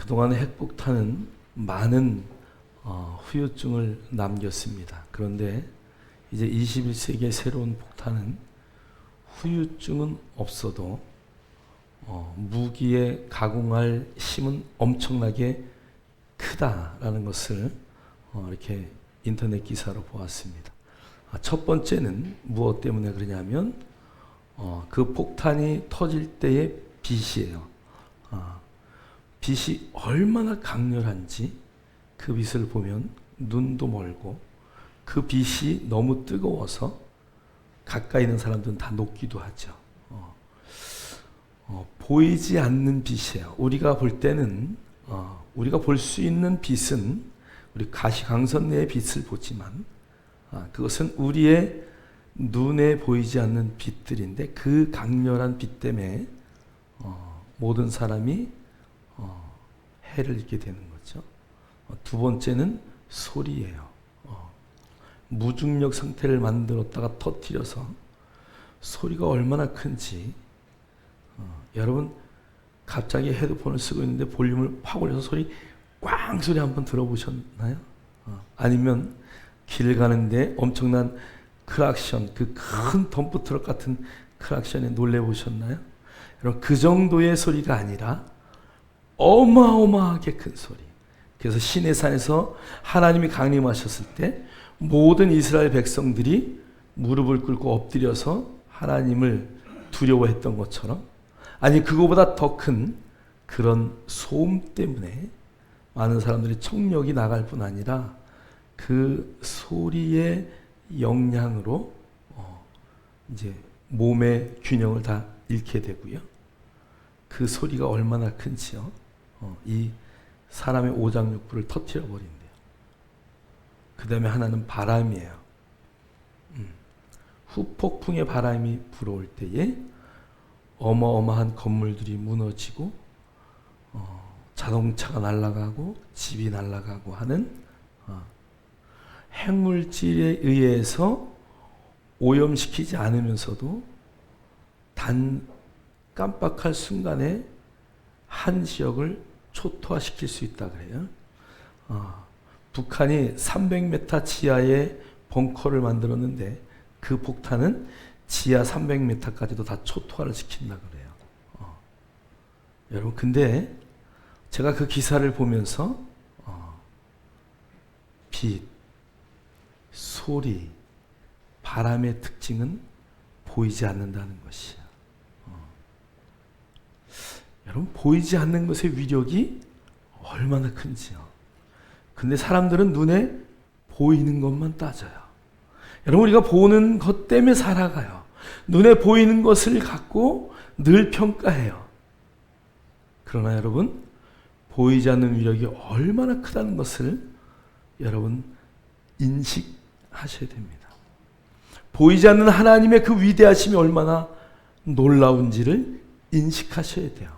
그동안 핵폭탄은 많은 후유증을 남겼습니다. 그런데 이제 21세기의 새로운 폭탄은 후유증은 없어도 무기에 가공할 힘은 엄청나게 크다라는 것을 이렇게 인터넷 기사로 보았습니다. 첫 번째는 무엇 때문에 그러냐면 그 폭탄이 터질 때의 빛이에요. 빛이 얼마나 강렬한지 그 빛을 보면 눈도 멀고 그 빛이 너무 뜨거워서 가까이 있는 사람들은 다 녹기도 하죠. 보이지 않는 빛이에요. 우리가 볼 때는 우리가 볼 수 있는 빛은 우리 가시광선 내의 빛을 보지만 그것은 우리의 눈에 보이지 않는 빛들인데 그 강렬한 빛 때문에 모든 사람이 해를 입게 되는 거죠. 두 번째는 소리예요. 무중력 상태를 만들었다가 터뜨려서 소리가 얼마나 큰지 여러분 갑자기 헤드폰을 쓰고 있는데 볼륨을 확 올려서 소리 꽝 소리 한번 들어보셨나요? 아니면 길 가는데 엄청난 크락션, 그 큰 덤프트럭 같은 크락션에 놀래보셨나요? 여러분 그 정도의 소리가 아니라 어마어마하게 큰 소리. 그래서 시내산에서 하나님이 강림하셨을 때 모든 이스라엘 백성들이 무릎을 꿇고 엎드려서 하나님을 두려워했던 것처럼, 아니 그거보다 더 큰 그런 소음 때문에 많은 사람들이 청력이 나갈 뿐 아니라 그 소리의 영향으로 이제 몸의 균형을 다 잃게 되고요. 그 소리가 얼마나 큰지요. 이 사람의 오장육부를 터뜨려 버린대요. 그 다음에 하나는 바람이에요. 후폭풍의 바람이 불어올 때에 어마어마한 건물들이 무너지고 자동차가 날아가고 집이 날아가고 하는 핵물질에 의해서 오염시키지 않으면서도 단 깜빡할 순간에 한 지역을 초토화시킬 수 있다 그래요. 북한이 300m 지하에 벙커를 만들었는데 그 폭탄은 지하 300m까지도 다 초토화를 시킨다 그래요. 여러분 근데 제가 그 기사를 보면서 빛, 소리, 바람의 특징은 보이지 않는다는 것이야. 여러분 보이지 않는 것의 위력이 얼마나 큰지요. 근데 사람들은 눈에 보이는 것만 따져요. 여러분 우리가 보는 것 때문에 살아가요. 눈에 보이는 것을 갖고 늘 평가해요. 그러나 여러분 보이지 않는 위력이 얼마나 크다는 것을 여러분 인식하셔야 됩니다. 보이지 않는 하나님의 그 위대하심이 얼마나 놀라운지를 인식하셔야 돼요.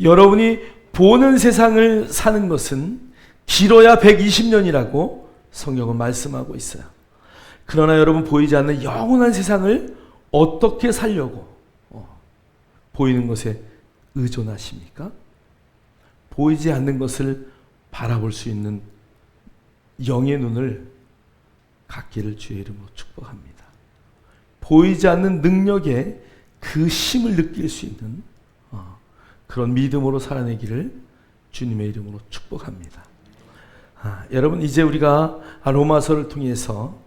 여러분이 보는 세상을 사는 것은 길어야 120년이라고 성경은 말씀하고 있어요. 그러나 여러분 보이지 않는 영원한 세상을 어떻게 살려고 보이는 것에 의존하십니까? 보이지 않는 것을 바라볼 수 있는 영의 눈을 갖기를 주의 이름으로 축복합니다. 보이지 않는 능력에 그 힘을 느낄 수 있는 그런 믿음으로 살아내기를 주님의 이름으로 축복합니다. 여러분 이제 우리가 로마서를 통해서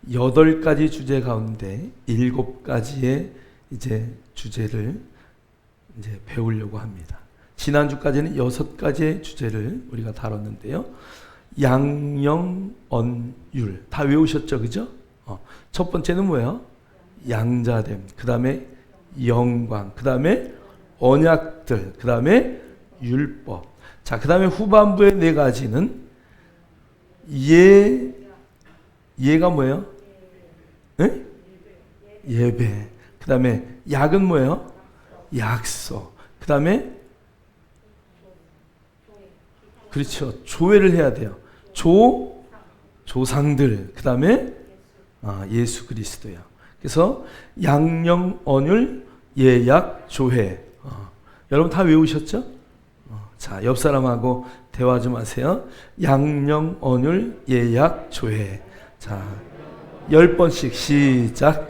8가지 주제 가운데 7가지의 이제 주제를 이제 배우려고 합니다. 지난주까지는 6가지의 주제를 우리가 다뤘는데요. 양영언율 다 외우셨죠, 그죠? 첫 번째는 뭐예요? 양자됨. 그 다음에 영광. 그 다음에 언약들. 그 다음에 율법. 자, 그 다음에 후반부의 4가지는 예가 뭐예요? 네? 예배. 그 다음에 약은 뭐예요? 약속. 그 다음에 그렇죠. 조회를 해야 돼요. 조상들. 그 다음에 예수 그리스도요. 그래서 양령, 언율, 예약, 조회. 여러분 다 외우셨죠? 자, 옆 사람하고 대화 좀 하세요. 양령 언율 예약 조회. 자, 10번씩 시작.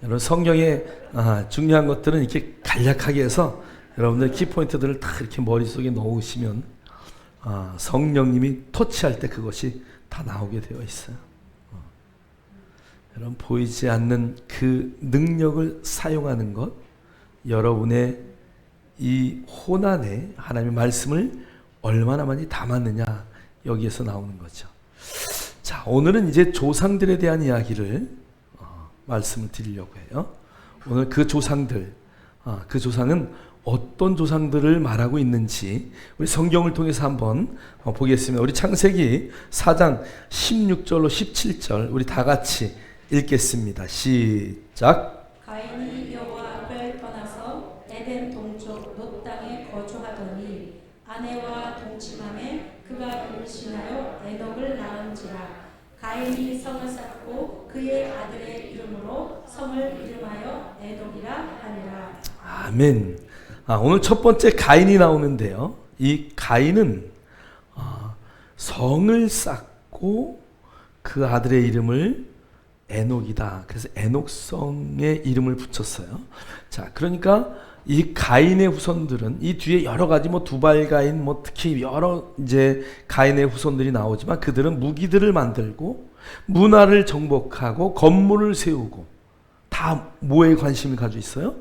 여러분 성경에 중요한 것들은 이렇게 간략하게 해서 여러분들 키포인트들을 다 이렇게 머릿속에 넣으시면 성령님이 터치할 때 그것이 다 나오게 되어 있어요. 여러분 보이지 않는 그 능력을 사용하는 것, 여러분의 이 혼안에 하나님의 말씀을 얼마나 많이 담았느냐, 여기에서 나오는 거죠. 자, 오늘은 이제 조상들에 대한 이야기를 말씀을 드리려고 해요. 오늘 그 조상들, 그 조상은 어떤 조상들을 말하고 있는지 우리 성경을 통해서 한번 보겠습니다. 우리 창세기 4장 16절로 17절 우리 다 같이 읽겠습니다. 시작. 가인이 여호와 앞을 떠나서 에덴 동쪽 롯 땅에 거주하더니 아내와 동침함에 그가 임신하여 에녹을 낳은지라. 가인이 성을 쌓고 그의 아들의 이름으로 성을 이름하여 에녹이라 하니라. 아멘. 오늘 첫 번째 가인이 나오는데요. 이 가인은 성을 쌓고 그 아들의 이름을 에녹이다. 그래서 에녹성의 이름을 붙였어요. 자, 그러니까 이 가인의 후손들은 이 뒤에 여러 가지 두발 가인 특히 여러 이제 가인의 후손들이 나오지만 그들은 무기들을 만들고 문화를 정복하고 건물을 세우고 다 뭐에 관심을 가지고 있어요?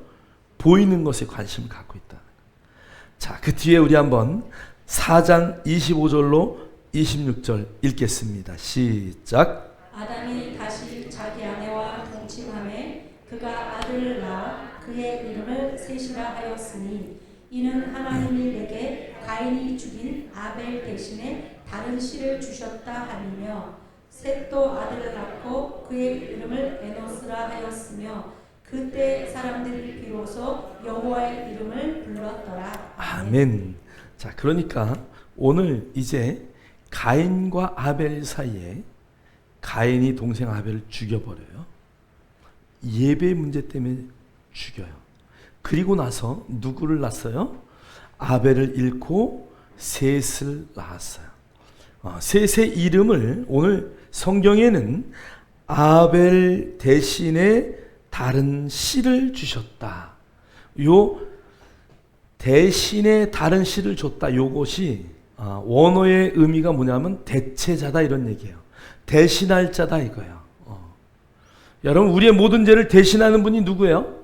보이는 것에 관심을 갖고 있다. 자, 그 뒤에 우리 한번 4장 25절로 26절 읽겠습니다. 시작. 아담이 다시 자기 아내와 동침함에 그가 아들을 낳아 그의 이름을 셋이라 하였으니 이는 하나님이 내게 가인이 죽인 아벨 대신에 다른 씨를 주셨다 하니며 셋도 아들을 낳고 그의 이름을 에노스라 하였으며 그때 사람들이 비로소 여호와의 이름을 불렀더라. 아멘. 자, 그러니까 오늘 이제 가인과 아벨 사이에 가인이 동생 아벨을 죽여버려요. 예배 문제 때문에 죽여요. 그리고 나서 누구를 낳았어요? 아벨을 잃고 셋을 낳았어요. 셋의 이름을 오늘 성경에는 아벨 대신에 다른 씨를 주셨다. 요 대신에 다른 씨를 줬다. 요것이 원어의 의미가 뭐냐면 대체자다 이런 얘기예요. 대신할 자다 이거예요. 여러분 우리의 모든 죄를 대신하는 분이 누구예요?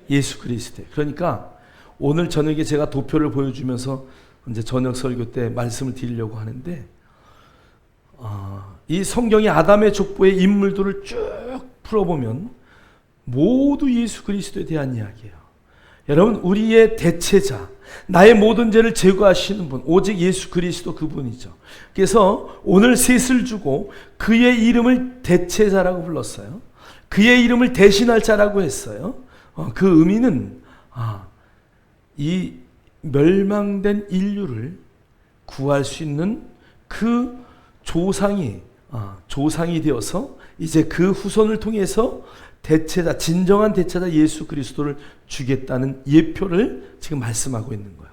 예수 그리스도. 그러니까 오늘 저녁에 제가 도표를 보여주면서 이제 저녁 설교 때 말씀을 드리려고 하는데 이 성경의 아담의 족보의 인물들을 쭉 풀어보면 모두 예수 그리스도에 대한 이야기예요. 여러분 우리의 대체자, 나의 모든 죄를 제거하시는 분 오직 예수 그리스도 그분이죠. 그래서 오늘 셋을 주고 그의 이름을 대체자라고 불렀어요. 그의 이름을 대신할 자라고 했어요. 그 의미는 이 멸망된 인류를 구할 수 있는 그 조상이 되어서 이제 그 후손을 통해서 대체자, 진정한 대체자 예수 그리스도를 주겠다는 예표를 지금 말씀하고 있는 거예요.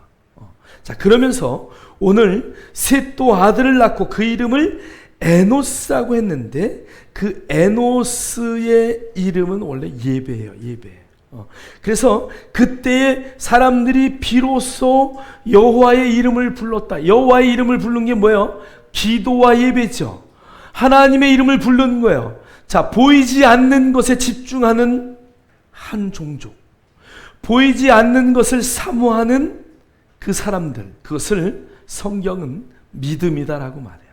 자, 그러면서 오늘 셋도 아들을 낳고 그 이름을 에노스라고 했는데 그 에노스의 이름은 원래 예배예요. 예배. 그래서 그때의 사람들이 비로소 여호와의 이름을 불렀다. 여호와의 이름을 부른 게 뭐예요? 기도와 예배죠. 하나님의 이름을 부르는 거예요. 자, 보이지 않는 것에 집중하는 한 종족, 보이지 않는 것을 사모하는 그 사람들, 그것을 성경은 믿음이다라고 말해요.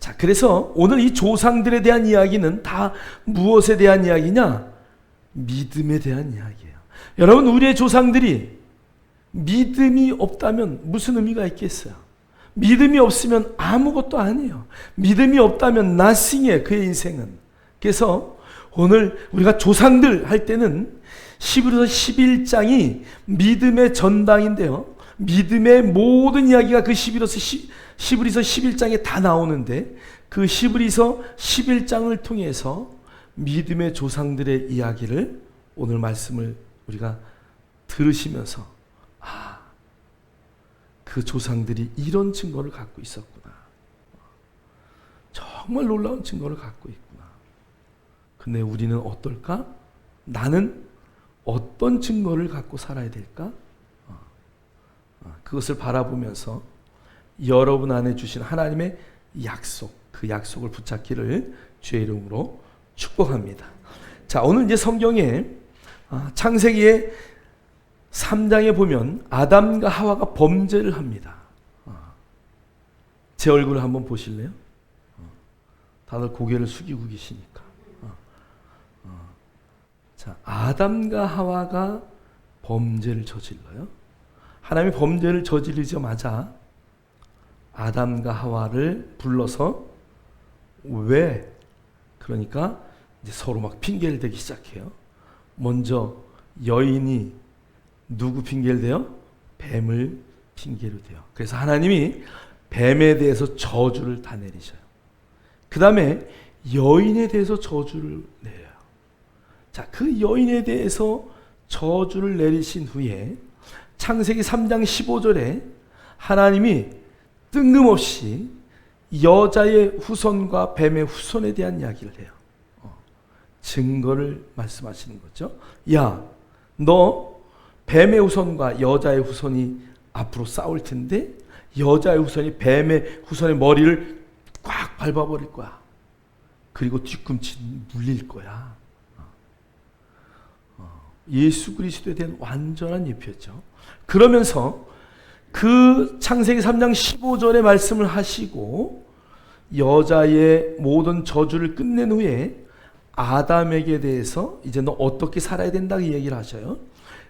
자, 그래서 오늘 이 조상들에 대한 이야기는 다 무엇에 대한 이야기냐? 믿음에 대한 이야기예요. 여러분 우리의 조상들이 믿음이 없다면 무슨 의미가 있겠어요? 믿음이 없으면 아무것도 아니에요. 믿음이 없다면 nothing이에요. 그의 인생은. 그래서 오늘 우리가 조상들 할 때는 히브리서 11장이 믿음의 전당인데요. 믿음의 모든 이야기가 그 시브리서 11장에 다 나오는데 그 시브리서 11장을 통해서 믿음의 조상들의 이야기를 오늘 말씀을 우리가 들으시면서 그 조상들이 이런 증거를 갖고 있었구나. 정말 놀라운 증거를 갖고 있구나. 근데 우리는 어떨까? 나는 어떤 증거를 갖고 살아야 될까? 그것을 바라보면서 여러분 안에 주신 하나님의 약속, 그 약속을 붙잡기를 주의 이름으로 축복합니다. 자, 오늘 이제 성경에 창세기의 3장에 보면 아담과 하와가 범죄를 합니다. 제 얼굴을 한번 보실래요? 다들 고개를 숙이고 계시니까. 자, 아담과 하와가 범죄를 저질러요. 하나님이 범죄를 저지르자마자 아담과 하와를 불러서 왜? 그러니까 이제 서로 막 핑계를 대기 시작해요. 먼저 여인이 누구 핑계를 대요? 뱀을 핑계를 대요. 그래서 하나님이 뱀에 대해서 저주를 다 내리셔요. 그 다음에 여인에 대해서 저주를 내려요. 자, 그 여인에 대해서 저주를 내리신 후에 창세기 3장 15절에 하나님이 뜬금없이 여자의 후손과 뱀의 후손에 대한 이야기를 해요. 증거를 말씀하시는 거죠. 야, 너 뱀의 후손과 여자의 후손이 앞으로 싸울 텐데 여자의 후손이 뱀의 후손의 머리를 꽉 밟아버릴 거야. 그리고 뒤꿈치 물릴 거야. 예수 그리스도에 대한 완전한 예표죠. 그러면서 그 창세기 3장 15절의 말씀을 하시고 여자의 모든 저주를 끝낸 후에 아담에게 대해서 이제 너 어떻게 살아야 된다 이 얘기를 하셔요.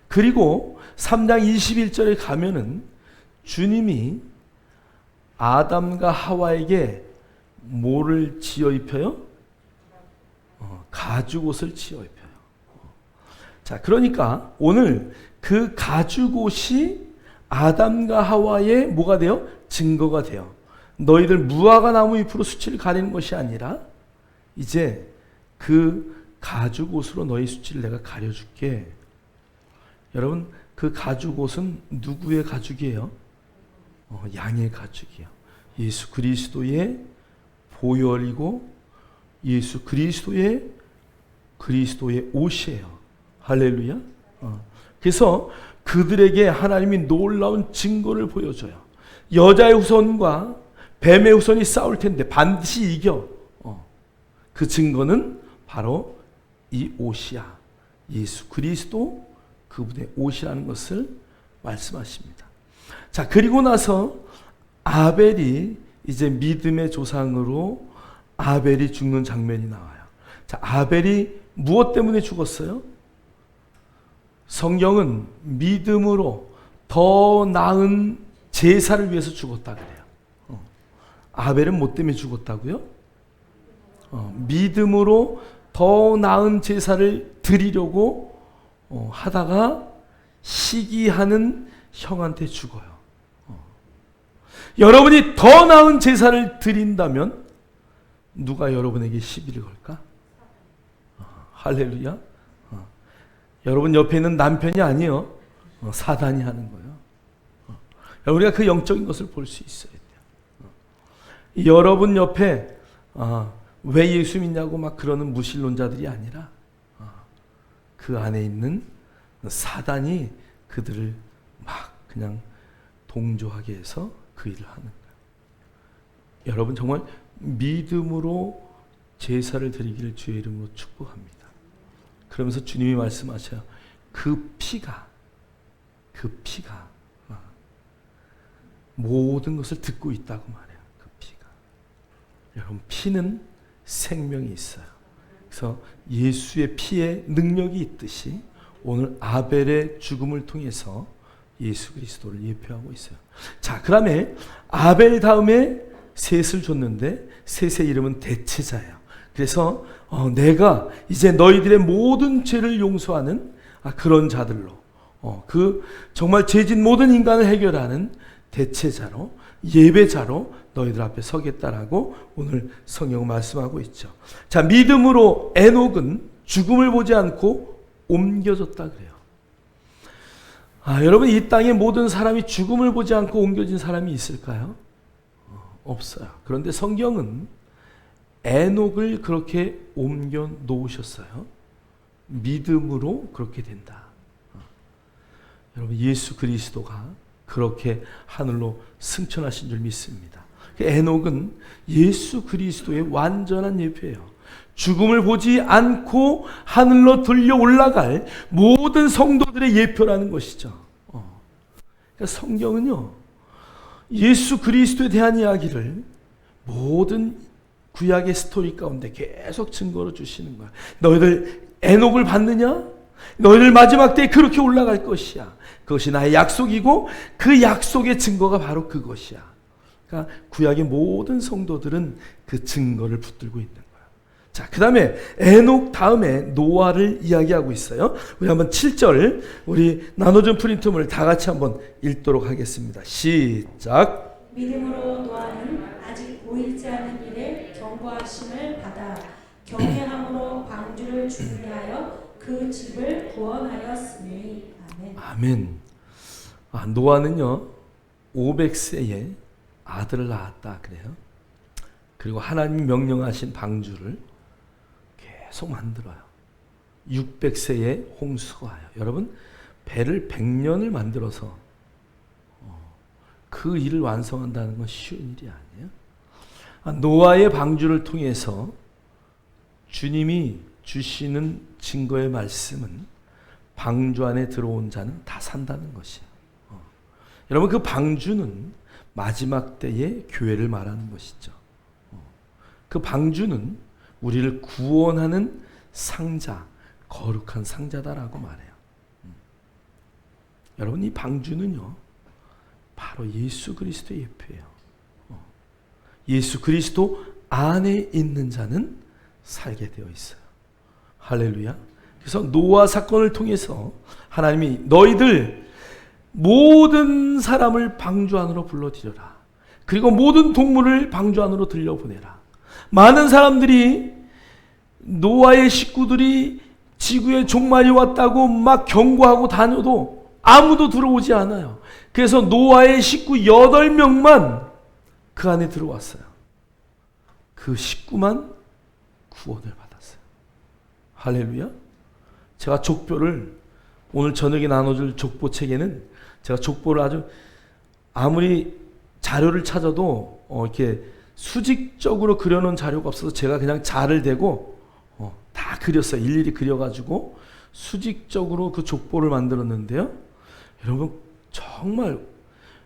그리고 3장 21절에 가면은 주님이 아담과 하와에게 뭐를 지어 입혀요? 가죽옷을 지어 입혀요. 자, 그러니까 오늘 그 가죽옷이 아담과 하와의 뭐가 돼요? 증거가 돼요. 너희들 무화과 나무 잎으로 수치를 가리는 것이 아니라 이제 그 가죽옷으로 너희 수치를 내가 가려줄게. 여러분, 그 가죽옷은 누구의 가죽이에요? 양의 가죽이에요. 예수 그리스도의 보혈이고 예수 그리스도의 옷이에요. 할렐루야. 그래서 그들에게 하나님이 놀라운 증거를 보여줘요. 여자의 후손과 뱀의 후손이 싸울 텐데 반드시 이겨. 그 증거는 바로 이 옷이야. 예수 그리스도 그분의 옷이라는 것을 말씀하십니다. 자, 그리고 나서 아벨이 이제 믿음의 조상으로 아벨이 죽는 장면이 나와요. 자, 아벨이 무엇 때문에 죽었어요? 성경은 믿음으로 더 나은 제사를 위해서 죽었다 그래요. 아벨은 뭐 때문에 죽었다고요? 믿음으로 더 나은 제사를 드리려고 하다가 시기하는 형한테 죽어요. 여러분이 더 나은 제사를 드린다면 누가 여러분에게 시비를 걸까? 할렐루야. 여러분 옆에 있는 남편이 아니요, 사단이 하는 거예요. 우리가 그 영적인 것을 볼 수 있어야 돼요. 여러분 옆에 왜 예수 믿냐고 막 그러는 무신론자들이 아니라 그 안에 있는 사단이 그들을 막 그냥 동조하게 해서 그 일을 하는 거예요. 여러분 정말 믿음으로 제사를 드리기를 주의 이름으로 축복합니다. 그러면서 주님이 말씀하셔요. 그 피가 모든 것을 듣고 있다고 말해요. 그 피가. 여러분, 피는 생명이 있어요. 그래서 예수의 피에 능력이 있듯이 오늘 아벨의 죽음을 통해서 예수 그리스도를 예표하고 있어요. 자, 그다음에 아벨 다음에 셋을 줬는데 셋의 이름은 대체자예요. 그래서 내가 이제 너희들의 모든 죄를 용서하는 그런 자들로 그 정말 죄진 모든 인간을 해결하는 대체자로, 예배자로 너희들 앞에 서겠다라고 오늘 성경은 말씀하고 있죠. 자, 믿음으로 에녹은 죽음을 보지 않고 옮겨졌다 그래요. 여러분, 이 땅에 모든 사람이 죽음을 보지 않고 옮겨진 사람이 있을까요? 없어요. 그런데 성경은 에녹을 그렇게 옮겨 놓으셨어요. 믿음으로 그렇게 된다. 여러분, 예수 그리스도가 그렇게 하늘로 승천하신 줄 믿습니다. 에녹은 예수 그리스도의 완전한 예표예요. 죽음을 보지 않고 하늘로 들려 올라갈 모든 성도들의 예표라는 것이죠. 그러니까 성경은요, 예수 그리스도에 대한 이야기를 모든 구약의 스토리 가운데 계속 증거로 주시는 거야. 너희들 에녹을 봤느냐? 너희들 마지막 때에 그렇게 올라갈 것이야. 그것이 나의 약속이고 그 약속의 증거가 바로 그것이야. 그러니까 구약의 모든 성도들은 그 증거를 붙들고 있는 거야. 자, 그 다음에 에녹 다음에 노아를 이야기하고 있어요. 우리 한번 7절 우리 나눠준 프린트물을 다 같이 한번 읽도록 하겠습니다. 시작. 믿음으로 노아는 아직 보이지 않는 일에 경고하심을 받아 경외함으로 방주를 준비하여 그 집을 구원하였으니. 아멘. 아멘. 노아는요 500세에 아들을 낳았다 그래요. 그리고 하나님이 명령하신 방주를 계속 만들어요. 600세에 홍수가 와요. 여러분, 배를 100년을 만들어서 그 일을 완성한다는 건 쉬운 일이 아니에요. 노아의 방주를 통해서 주님이 주시는 증거의 말씀은 방주 안에 들어온 자는 다 산다는 것이에요. 여러분, 그 방주는 마지막 때의 교회를 말하는 것이죠. 그 방주는 우리를 구원하는 상자, 거룩한 상자다라고 말해요. 여러분, 이 방주는요 바로 예수 그리스도의 예표예요. 예수 그리스도 안에 있는 자는 살게 되어 있어요. 할렐루야. 그래서 노아 사건을 통해서 하나님이 너희들 모든 사람을 방주 안으로 불러들여라. 그리고 모든 동물을 방주 안으로 들려보내라. 많은 사람들이 노아의 식구들이 지구에 종말이 왔다고 막 경고하고 다녀도 아무도 들어오지 않아요. 그래서 노아의 식구 8명만 그 안에 들어왔어요. 그 식구만 구원을 받았어요. 할렐루야. 제가 족보를 오늘 저녁에 나눠줄 족보책에는 제가 족보를 아주 아무리 자료를 찾아도 이렇게 수직적으로 그려놓은 자료가 없어서 제가 그냥 자를 대고 다 그렸어요. 일일이 그려가지고 수직적으로 그 족보를 만들었는데요. 여러분, 정말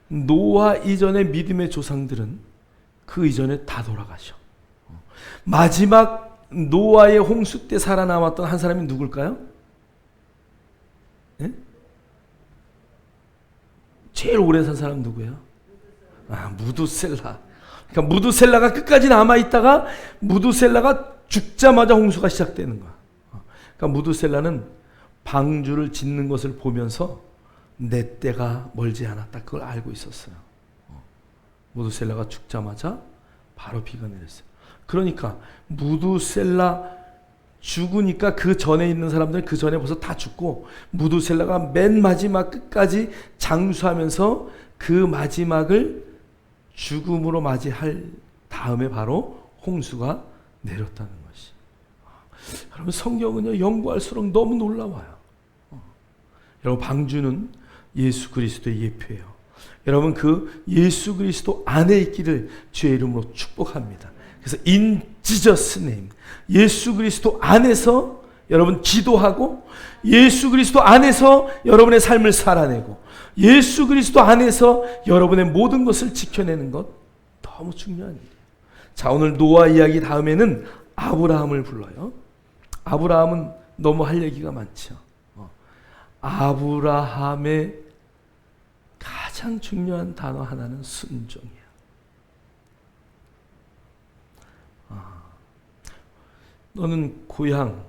노아 이전의 믿음의 조상들은 그 이전에 다 돌아가셔. 마지막 노아의 홍수 때 살아남았던 한 사람이 누굴까요? 네? 제일 오래 산 사람 누구예요? 무두셀라. 그러니까 무두셀라가 끝까지 남아있다가 무두셀라가 죽자마자 홍수가 시작되는 거야. 그러니까 무두셀라는 방주를 짓는 것을 보면서 내 때가 멀지 않았다. 그걸 알고 있었어요. 무두셀라가 죽자마자 바로 비가 내렸어요. 그러니까 무두셀라 죽으니까 그 전에 있는 사람들은 그 전에 벌써 다 죽고 무두셀라가 맨 마지막 끝까지 장수하면서 그 마지막을 죽음으로 맞이할 다음에 바로 홍수가 내렸다는 것이. 여러분, 성경은요 연구할수록 너무 놀라워요. 여러분, 방주는 예수 그리스도의 예표예요. 여러분, 그 예수 그리스도 안에 있기를 주의 이름으로 축복합니다. 그래서 in Jesus name, 예수 그리스도 안에서 여러분 기도하고 예수 그리스도 안에서 여러분의 삶을 살아내고 예수 그리스도 안에서 여러분의 모든 것을 지켜내는 것 너무 중요한 일이에요. 자, 오늘 노아 이야기 다음에는 아브라함을 불러요. 아브라함은 너무 할 얘기가 많죠. 아브라함의 가장 중요한 단어 하나는 순종이에요. 너는 고향,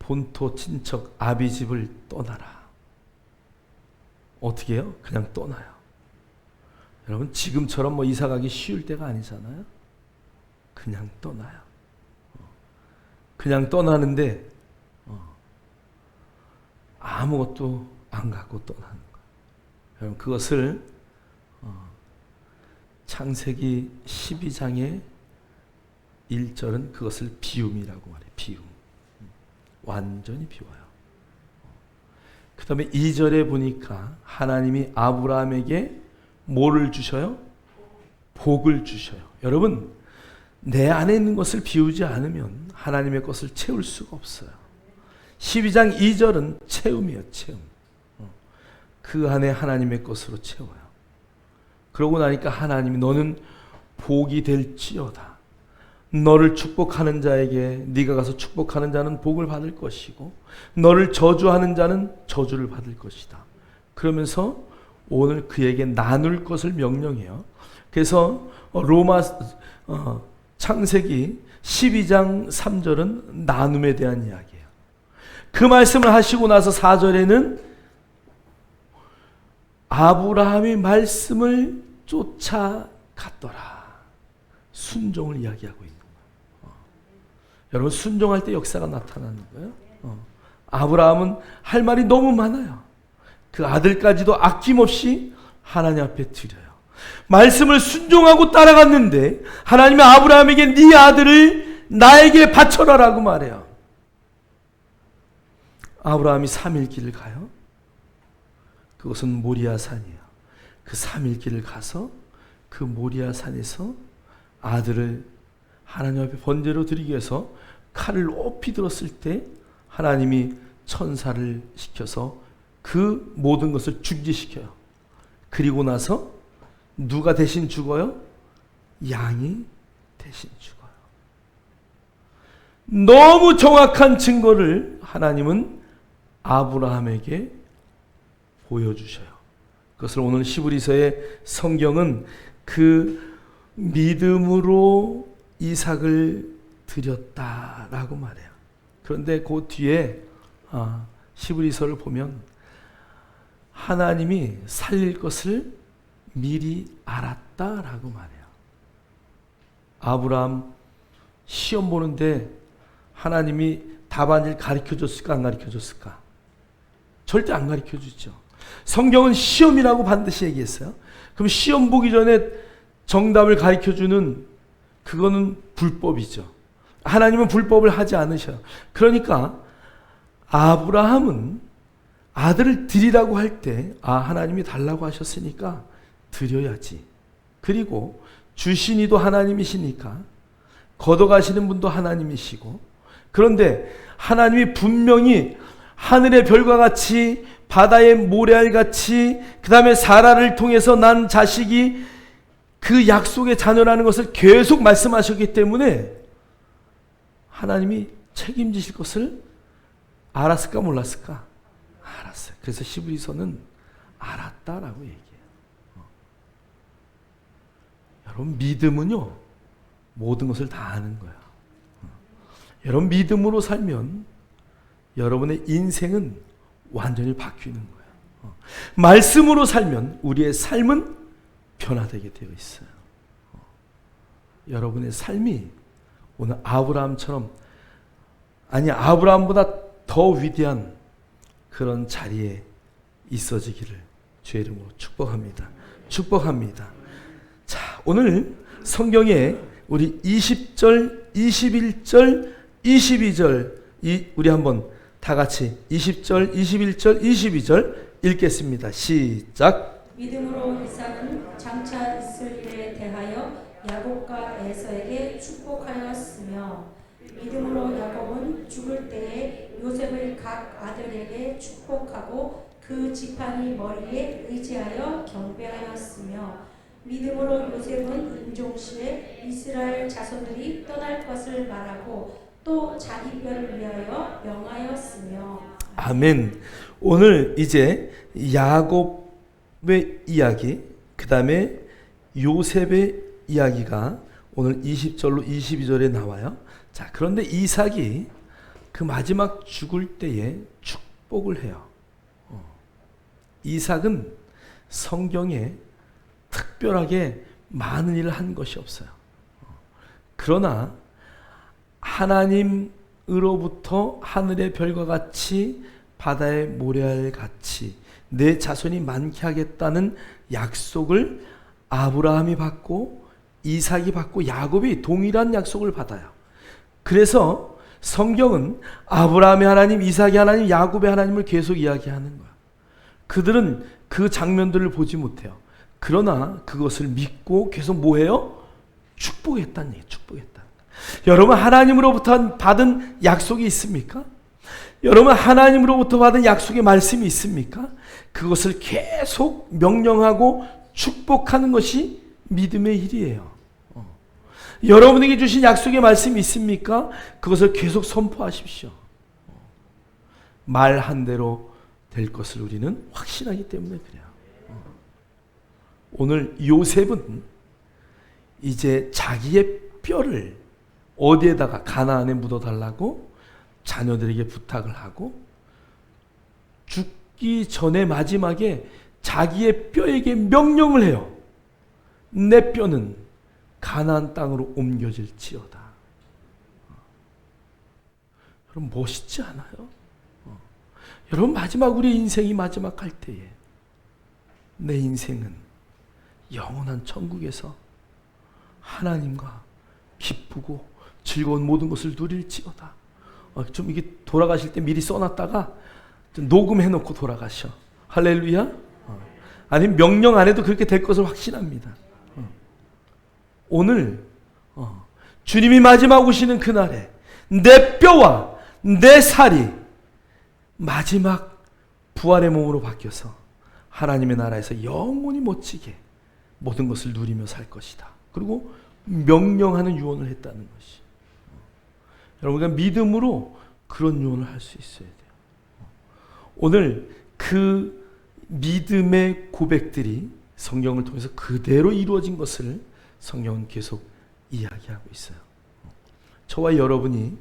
본토, 친척, 아비 집을 떠나라. 어떻게 해요? 그냥 떠나요. 여러분 지금처럼 뭐 이사 가기 쉬울 때가 아니잖아요. 그냥 떠나요. 그냥 떠나는데 아무것도 안 갖고 떠나는 거예요. 여러분 그것을 창세기 12장의 1절은 그것을 비움이라고 말해요. 비움. 완전히 비워요. 그 다음에 2절에 보니까 하나님이 아브라함에게 뭐를 주셔요? 복을 주셔요. 여러분 내 안에 있는 것을 비우지 않으면 하나님의 것을 채울 수가 없어요. 12장 2절은 채움이에요. 채움. 그 안에 하나님의 것으로 채워요. 그러고 나니까 하나님이 너는 복이 될지어다. 너를 축복하는 자에게 네가 가서 축복하는 자는 복을 받을 것이고 너를 저주하는 자는 저주를 받을 것이다. 그러면서 오늘 그에게 나눌 것을 명령해요. 그래서 창세기 12장 3절은 나눔에 대한 이야기예요. 그 말씀을 하시고 나서 4절에는 아브라함이 말씀을 쫓아갔더라. 순종을 이야기하고 있는 거예요. 여러분 순종할 때 역사가 나타나는 거예요. 아브라함은 할 말이 너무 많아요. 그 아들까지도 아낌없이 하나님 앞에 드려요. 말씀을 순종하고 따라갔는데 하나님이 아브라함에게 네 아들을 나에게 바쳐라라고 말해요. 아브라함이 3일 길을 가요. 그것은 모리아 산이에요. 그 3일 길을 가서 그 모리아 산에서 아들을 하나님 앞에 번제로 드리기 위해서 칼을 높이 들었을 때 하나님이 천사를 시켜서 그 모든 것을 중지시켜요. 그리고 나서 누가 대신 죽어요? 양이 대신 죽어요. 너무 정확한 증거를 하나님은 아브라함에게 보여주셔요. 그것을 오늘 히브리서의 성경은 그 믿음으로 이삭을 드렸다라고 말해요. 그런데 그 뒤에 히브리서를 보면 하나님이 살릴 것을 미리 알았다라고 말해요. 아브라함 시험 보는데 하나님이 답안을 가르쳐줬을까 안 가르쳐줬을까? 절대 안 가르쳐주죠. 성경은 시험이라고 반드시 얘기했어요. 그럼 시험 보기 전에 정답을 가르쳐주는 그거는 불법이죠. 하나님은 불법을 하지 않으셔요. 그러니까 아브라함은 아들을 드리라고 할 때 하나님이 달라고 하셨으니까 드려야지. 그리고 주신 이도 하나님이시니까 걷어가시는 분도 하나님이시고, 그런데 하나님이 분명히 하늘의 별과 같이 바다의 모래알 같이 그 다음에 사라를 통해서 난 자식이 그 약속의 자녀라는 것을 계속 말씀하셨기 때문에 하나님이 책임지실 것을 알았을까 몰랐을까? 알았어요. 그래서 히브리서는 알았다라고 얘기해요. 여러분 믿음은요 모든 것을 다 아는 거예요. 여러분 믿음으로 살면 여러분의 인생은 완전히 바뀌는 거예요. 말씀으로 살면 우리의 삶은 변화되게 되어 있어요. 여러분의 삶이 오늘 아브라함처럼, 아니 아브라함보다 더 위대한 그런 자리에 있어지기를 주의 이름으로 축복합니다. 축복합니다. 자, 오늘 성경에 우리 20절, 21절, 22절 우리 한번 다 같이 20절, 21절, 22절 읽겠습니다. 시작. 믿음으로 이삭은 장차 있을 일에 대하여 야곱과 에서에게 축복하였으며 믿음으로 야곱은 죽을 때에 요셉의 각 아들에게 축복하고 그 지팡이 머리에 의지하여 경배하였으며 믿음으로 요셉은 임종시에 이스라엘 자손들이 떠날 것을 말하고 또 자기 뼈를 위하여 명하였으며. 아멘. 오늘 이제 야곱의 이야기, 그 다음에 요셉의 이야기가 오늘 20절로 22절에 나와요. 자, 그런데 이삭이 그 마지막 죽을 때에 축복을 해요. 이삭은 성경에 특별하게 많은 일을 한 것이 없어요. 그러나 하나님으로부터 하늘의 별과 같이 바다의 모래알 같이 내 자손이 많게 하겠다는 약속을 아브라함이 받고 이삭이 받고 야곱이 동일한 약속을 받아요. 그래서 성경은 아브라함의 하나님, 이삭의 하나님, 야곱의 하나님을 계속 이야기하는 거야. 그들은 그 장면들을 보지 못해요. 그러나 그것을 믿고 계속 뭐해요? 축복했다는 얘기예요. 축복했다. 여러분, 하나님으로부터 받은 약속이 있습니까? 여러분, 하나님으로부터 받은 약속의 말씀이 있습니까? 그것을 계속 명령하고 축복하는 것이 믿음의 일이에요. 여러분에게 주신 약속의 말씀이 있습니까? 그것을 계속 선포하십시오. 말한 대로 될 것을 우리는 확신하기 때문에 그래요. 오늘 요셉은 이제 자기의 뼈를 어디에다가 가나안에 묻어달라고 자녀들에게 부탁을 하고 죽기 전에 마지막에 자기의 뼈에게 명령을 해요. 내 뼈는 가나안 땅으로 옮겨질지어다. 여러분, 멋있지 않아요? 여러분, 마지막 우리 인생이 마지막 할 때에 내 인생은 영원한 천국에서 하나님과 기쁘고 즐거운 모든 것을 누릴지어다. 좀 이게 돌아가실 때 미리 써놨다가 좀 녹음해놓고 돌아가셔. 할렐루야. 아니면 명령 안 해도 그렇게 될 것을 확신합니다. 오늘 주님이 마지막 오시는 그날에 내 뼈와 내 살이 마지막 부활의 몸으로 바뀌어서 하나님의 나라에서 영원히 멋지게 모든 것을 누리며 살 것이다. 그리고 명령하는 유언을 했다는 것이. 여러분, 우리가 믿음으로 그런 유언을 할 수 있어야 돼요. 오늘 그 믿음의 고백들이 성경을 통해서 그대로 이루어진 것을 성경은 계속 이야기하고 있어요. 저와 여러분이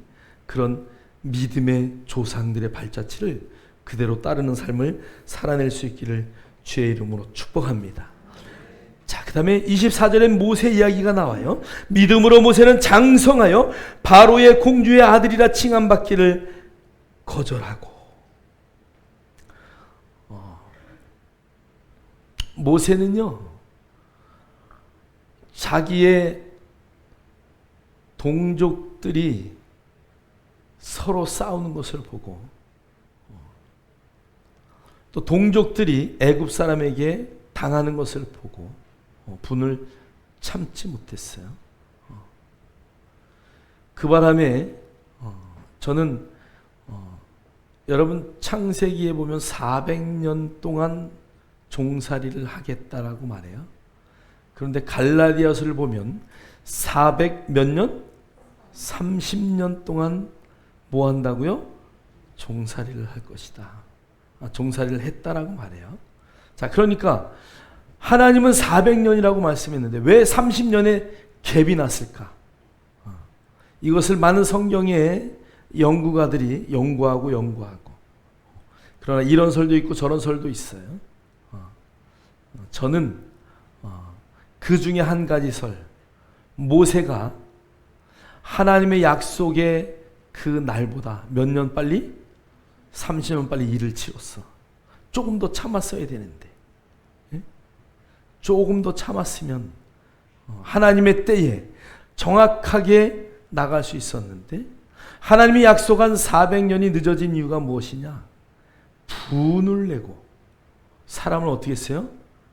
그런 믿음의 조상들의 발자취를 그대로 따르는 삶을 살아낼 수 있기를 주의 이름으로 축복합니다. 자, 그 다음에 24절에 모세 이야기가 나와요. 믿음으로 모세는 장성하여 바로의 공주의 아들이라 칭함받기를 거절하고. 모세는요, 자기의 동족들이 서로 싸우는 것을 보고 또 동족들이 애굽 사람에게 당하는 것을 보고 분을 참지 못했어요. 그 바람에 저는 여러분, 창세기에 보면 400년 동안 종살이를 하겠다라고 말해요. 그런데 갈라디아서를 보면 400 몇 년? 30년 동안 뭐 한다고요? 종살이를 할 것이다. 종살이를 했다라고 말해요. 자, 그러니까 하나님은 400년이라고 말씀했는데 왜 30년의 갭이 났을까? 이것을 많은 성경의 연구가들이 연구하고 그러나 이런 설도 있고 저런 설도 있어요. 저는 그 중에 한 가지 설, 모세가 하나님의 약속의 그 날보다 몇 년 빨리? 30년 빨리 일을 치렀어. 조금 더 참았어야 되는데, 조금 더 참았으면 하나님의 때에 정확하게 나갈 수 있었는데, 하나님이 약속한 400년이 늦어진 이유가 무엇이냐? 분을 내고 사람을 어떻게 했어요?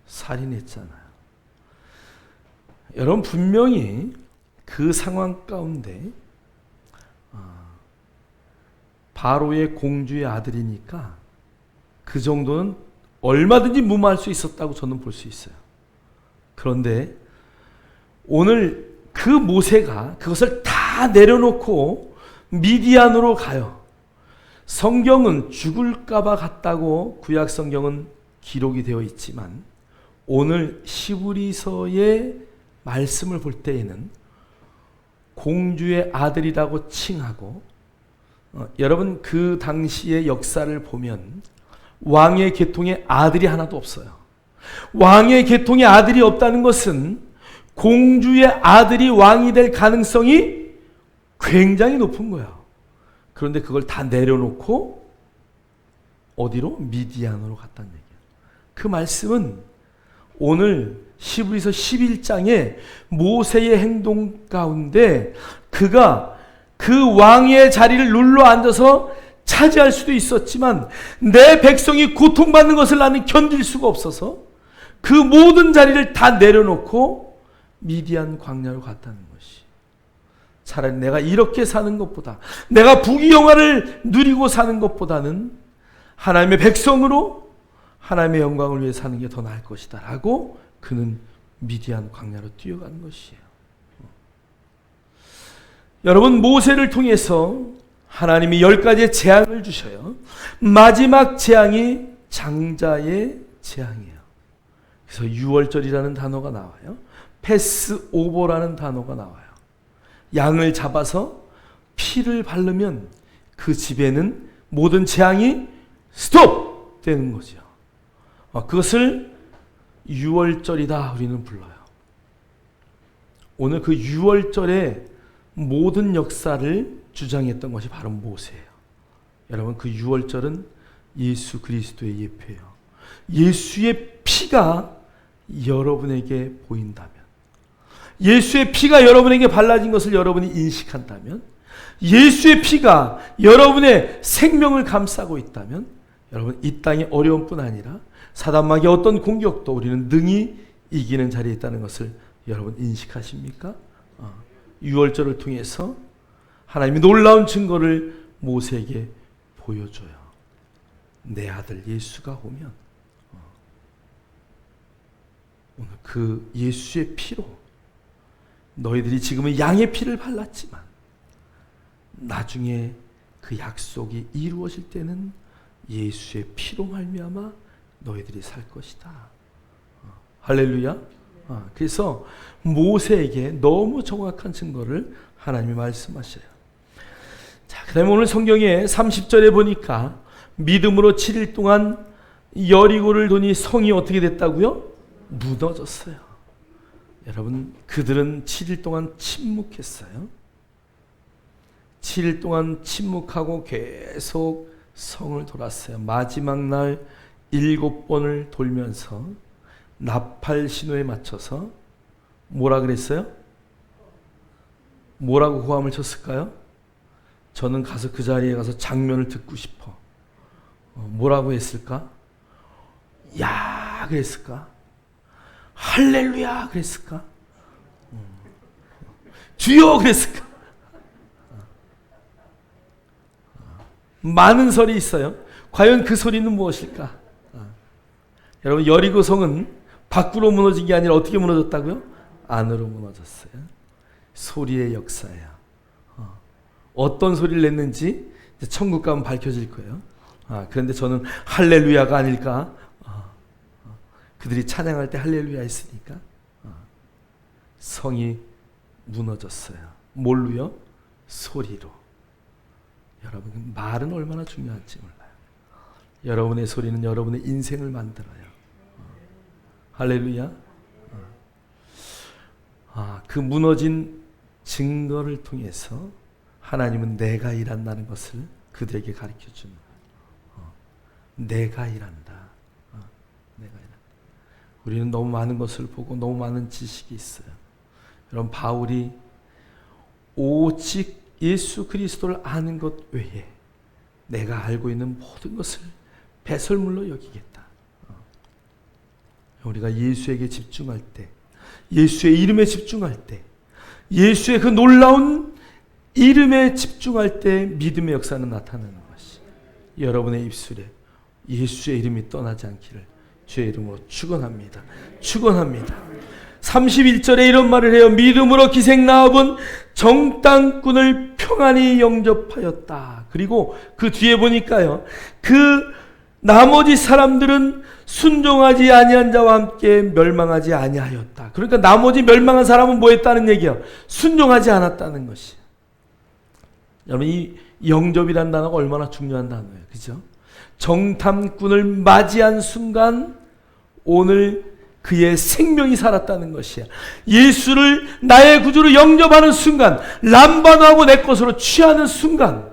살인했잖아요. 여러분, 분명히 그 상황 가운데 바로의 공주의 아들이니까 그 정도는 얼마든지 무마할 수 있었다고 저는 볼 수 있어요. 그런데 오늘 그 모세가 그것을 다 내려놓고 미디안으로 가요. 성경은 죽을까봐 갔다고 구약 성경은 기록이 되어 있지만 오늘 시브리서의 말씀을 볼 때에는 공주의 아들이라고 칭하고 여러분, 그 당시의 역사를 보면 왕의 계통에 아들이 하나도 없어요. 왕의 계통에 아들이 없다는 것은 공주의 아들이 왕이 될 가능성이 굉장히 높은 거예요. 그런데 그걸 다 내려놓고 어디로? 미디안으로 갔다는 얘기예요. 그 말씀은 오늘 히브리서 11장에 모세의 행동 가운데 그가 그 왕의 자리를 눌러 앉아서 차지할 수도 있었지만 내 백성이 고통받는 것을 나는 견딜 수가 없어서 그 모든 자리를 다 내려놓고 미디안 광야로 갔다는 것이, 차라리 내가 이렇게 사는 것보다, 내가 부귀영화를 누리고 사는 것보다는 하나님의 백성으로 하나님의 영광을 위해 사는 게 더 나을 것이다 라고 그는 미디안 광야로 뛰어가는 것이에요. 여러분, 모세를 통해서 하나님이 10가지의 재앙을 주셔요. 마지막 재앙이 장자의 재앙이에요. 그래서 유월절이라는 단어가 나와요. 패스오버라는 단어가 나와요. 양을 잡아서 피를 바르면 그 집에는 모든 재앙이 스톱! 되는 거죠. 그것을 유월절이다 우리는 불러요. 오늘 그 유월절의 모든 역사를 주장했던 것이 바로 모세예요. 여러분, 그 유월절은 예수 그리스도의 예표예요. 예수의 피가 여러분에게 보인다면, 예수의 피가 여러분에게 발라진 것을 여러분이 인식한다면, 예수의 피가 여러분의 생명을 감싸고 있다면, 여러분, 이 땅의 어려움뿐 아니라 사단마귀의 어떤 공격도 우리는 능히 이기는 자리에 있다는 것을 여러분 인식하십니까? 유월절을 통해서 하나님이 놀라운 증거를 모세에게 보여줘요. 내 아들 예수가 오면 오늘 그 예수의 피로, 너희들이 지금은 양의 피를 발랐지만 나중에 그 약속이 이루어질 때는 예수의 피로 말미암아 너희들이 살 것이다. 할렐루야. 그래서 모세에게 너무 정확한 증거를 하나님이 말씀하셔요. 자, 그 다음에 오늘 성경에 30절에 보니까 믿음으로 7일 동안 여리고를 도니 성이 어떻게 됐다고요? 무너졌어요. 여러분, 그들은 7일 동안 침묵했어요. 7일 동안 침묵하고 계속 성을 돌았어요. 마지막 날 7번을 돌면서 나팔 신호에 맞춰서 뭐라 그랬어요? 뭐라고 호함을 쳤을까요? 저는 가서 그 자리에 가서 장면을 듣고 싶어. 뭐라고 했을까? 야 그랬을까? 할렐루야 그랬을까? 주여 그랬을까? 많은 설이 있어요. 과연 그 소리는 무엇일까? 여러분, 여리고성은 밖으로 무너진 게 아니라 어떻게 무너졌다고요? 안으로 무너졌어요. 소리의 역사예요. 어떤 소리를 냈는지 천국 가면 밝혀질 거예요. 그런데 저는 할렐루야가 아닐까? 그들이 찬양할 때 할렐루야 했으니까 성이 무너졌어요. 뭘로요? 소리로. 여러분, 말은 얼마나 중요한지 몰라요. 여러분의 소리는 여러분의 인생을 만들어요. 할렐루야. 그 무너진 증거를 통해서 하나님은 내가 일한다는 것을 그들에게 가르쳐 주는 거예요. 내가 일한다. 내가 일한다. 우리는 너무 많은 것을 보고 너무 많은 지식이 있어요. 여러분, 바울이 오직 예수 그리스도를 아는 것 외에 내가 알고 있는 모든 것을 배설물로 여기겠다. 우리가 예수에게 집중할 때, 예수의 이름에 집중할 때, 예수의 그 놀라운 이름에 집중할 때 믿음의 역사는 나타나는 것이, 여러분의 입술에 예수의 이름이 떠나지 않기를 주의 이름으로 축원합니다. 축원합니다. 31절에 이런 말을 해요. 믿음으로 기생 라합은 정탐꾼을 평안히 영접하였다. 그리고 그 뒤에 보니까요, 그 나머지 사람들은 순종하지 아니한 자와 함께 멸망하지 아니하였다. 그러니까 나머지 멸망한 사람은 뭐 했다는 얘기예요? 순종하지 않았다는 것이. 여러분, 이 영접이라는 단어가 얼마나 중요한 단어예요. 그죠? 정탐꾼을 맞이한 순간 오늘 그의 생명이 살았다는 것이야. 예수를 나의 구주로 영접하는 순간, 람반하고 내 것으로 취하는 순간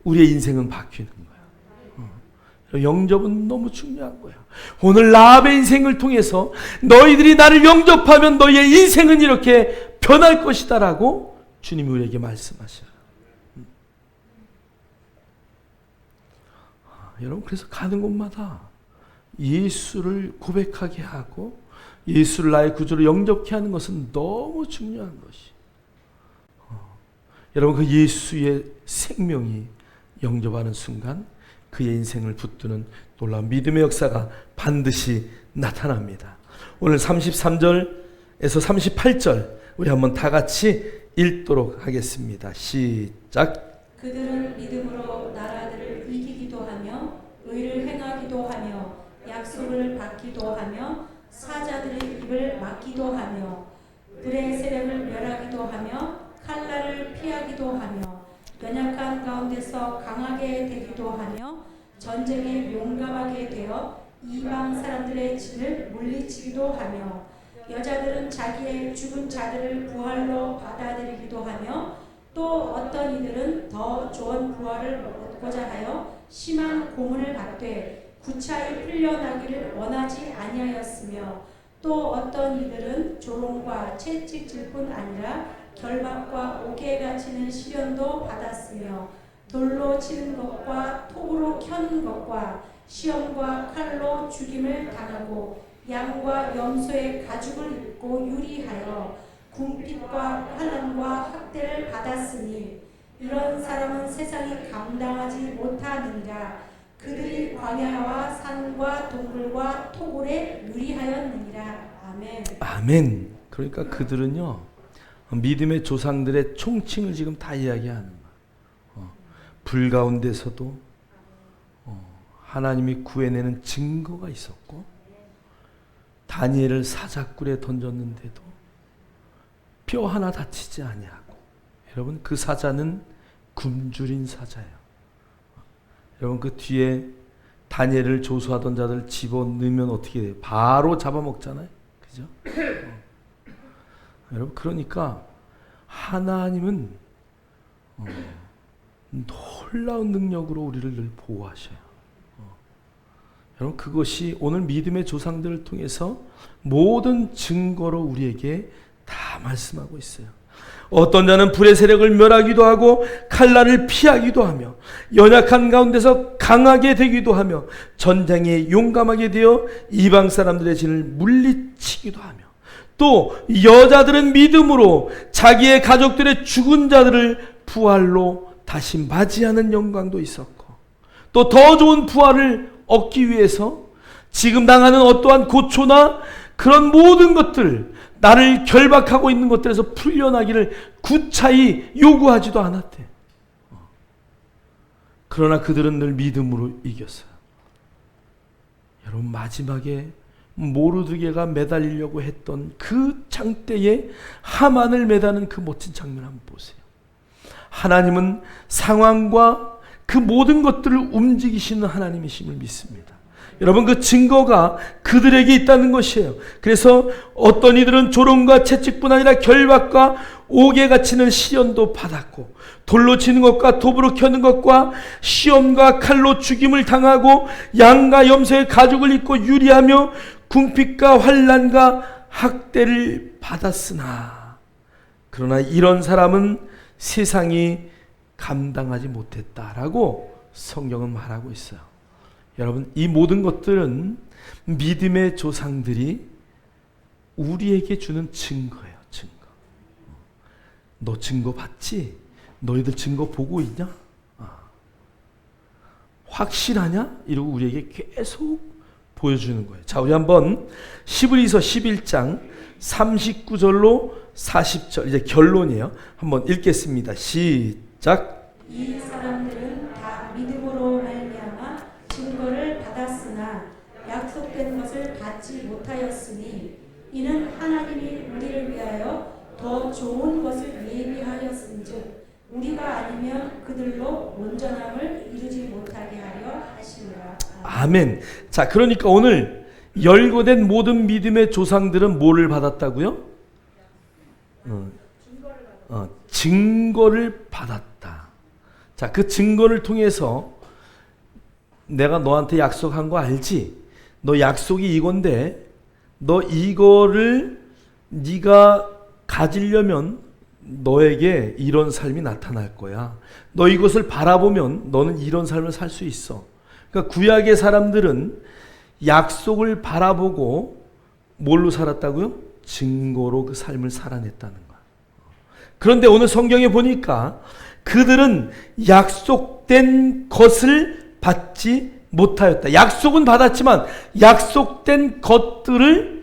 우리의 인생은 바뀌는 거야. 영접은 너무 중요한 거야. 오늘 라합의 인생을 통해서 너희들이 나를 영접하면 너희의 인생은 이렇게 변할 것이다 라고 주님이 우리에게 말씀하셔요. 여러분, 그래서 가는 곳마다 예수를 고백하게 하고 예수를 나의 구주로 영접케 하는 것은 너무 중요한 것이. 여러분, 그 예수의 생명이 영접하는 순간 그의 인생을 붙드는 놀라운 믿음의 역사가 반드시 나타납니다. 오늘 33절에서 38절 우리 한번 다 같이 읽도록 하겠습니다. 시작. 그들은 믿음으로 나라들을 이기기도 하며 의를 행하기도 하며 약속을 받기도 하며 사자들의 입을 막기도 하며 불의 세력을 멸하기도 하며 칼날을 피하기도 하며 연약한 가운데서 강하게 되기도 하며 전쟁에 용감하게 되어 이방 사람들의 진을 물리치기도 하며 여자들은 자기의 죽은 자들을 부활로 받아들이기도 하며 또 어떤 이들은 더 좋은 부활을 얻고자 하여 심한 고문을 받되 구차히 풀려나기를 원하지 아니하였으며 또 어떤 이들은 조롱과 채찍질 뿐 아니라 결박과 옥에 갇히는 시련도 받았으며 돌로 치는 것과 톱으로 켜는 것과 시험과 칼로 죽임을 당하고 양과 염소의 가죽을 입고 유리하여 궁핍과 환난과 학대를 받았으니 이런 사람은 세상이 감당하지 못하느니라. 그들이 광야와 산과 동굴과 토굴에 유리하였느니라. 아멘. 아멘. 그러니까 그들은요, 믿음의 조상들의 총칭을 지금 다 이야기하는 거예요. 불 가운데서도 하나님이 구해내는 증거가 있었고, 다니엘을 사자굴에 던졌는데도 뼈 하나 다치지 아니하고, 여러분, 그 사자는 굶주린 사자예요. 여러분, 그 뒤에 다니엘을 조수하던 자들 집어넣으면 어떻게 돼요? 바로 잡아먹잖아요. 그죠? 여러분, 그러니까 하나님은 놀라운 능력으로 우리를 늘 보호하셔요. 여러분, 그것이 오늘 믿음의 조상들을 통해서 모든 증거로 우리에게 다 말씀하고 있어요. 어떤 자는 불의 세력을 멸하기도 하고 칼날을 피하기도 하며 연약한 가운데서 강하게 되기도 하며 전쟁에 용감하게 되어 이방 사람들의 진을 물리치기도 하며 또 여자들은 믿음으로 자기의 가족들의 죽은 자들을 부활로 다시 맞이하는 영광도 있었고, 또 더 좋은 부활을 얻기 위해서 지금 당하는 어떠한 고초나 그런 모든 것들, 나를 결박하고 있는 것들에서 풀려나기를 구차히 요구하지도 않았대. 그러나 그들은 늘 믿음으로 이겼어요. 여러분, 마지막에 모르드게가 매달리려고 했던 그 장대에 하만을 매다는 그 멋진 장면 한번 보세요. 하나님은 상황과 그 모든 것들을 움직이시는 하나님이심을 믿습니다. 여러분, 그 증거가 그들에게 있다는 것이에요. 그래서 어떤 이들은 조롱과 채찍뿐 아니라 결박과 옥에 갇히는 시련도 받았고, 돌로 치는 것과 톱으로 켜는 것과 시험과 칼로 죽임을 당하고 양과 염소의 가죽을 입고 유리하며 궁핍과 환난과 학대를 받았으나, 그러나 이런 사람은 세상이 감당하지 못했다라고 성경은 말하고 있어요. 여러분, 이 모든 것들은 믿음의 조상들이 우리에게 주는 증거예요. 증거. 너 증거 봤지? 너희들 증거 보고 있냐? 확실하냐? 이러고 우리에게 계속 보여주는 거예요. 자, 우리 한번 히브리서 11장 39절로 40절, 이제 결론이에요. 한번 읽겠습니다. 시작. 이 사람들은 다 믿음으로 말미암아 증거를 받았으나 약속된 것을 받지 못하였으니 이는 하나님이 우리를 위하여 더 좋은 것을 예비하였은즉 우리가 아니면 그들로 온전함을 이루지 못하게 하려 하시니라. 아멘. 자, 그러니까 오늘 열거된 모든 믿음의 조상들은 뭐를 받았다고요? 증거를 받았다. 자, 그 증거를 통해서 내가 너한테 약속한 거 알지? 너 약속이 이건데 너 이거를 네가 가지려면 너에게 이런 삶이 나타날 거야. 너 이것을 바라보면 너는 이런 삶을 살 수 있어. 그러니까 구약의 사람들은 약속을 바라보고 뭘로 살았다고요? 증거로 그 삶을 살아냈다는 거야. 그런데 오늘 성경에 보니까 그들은 약속된 것을 받지 못하였다. 약속은 받았지만 약속된 것들을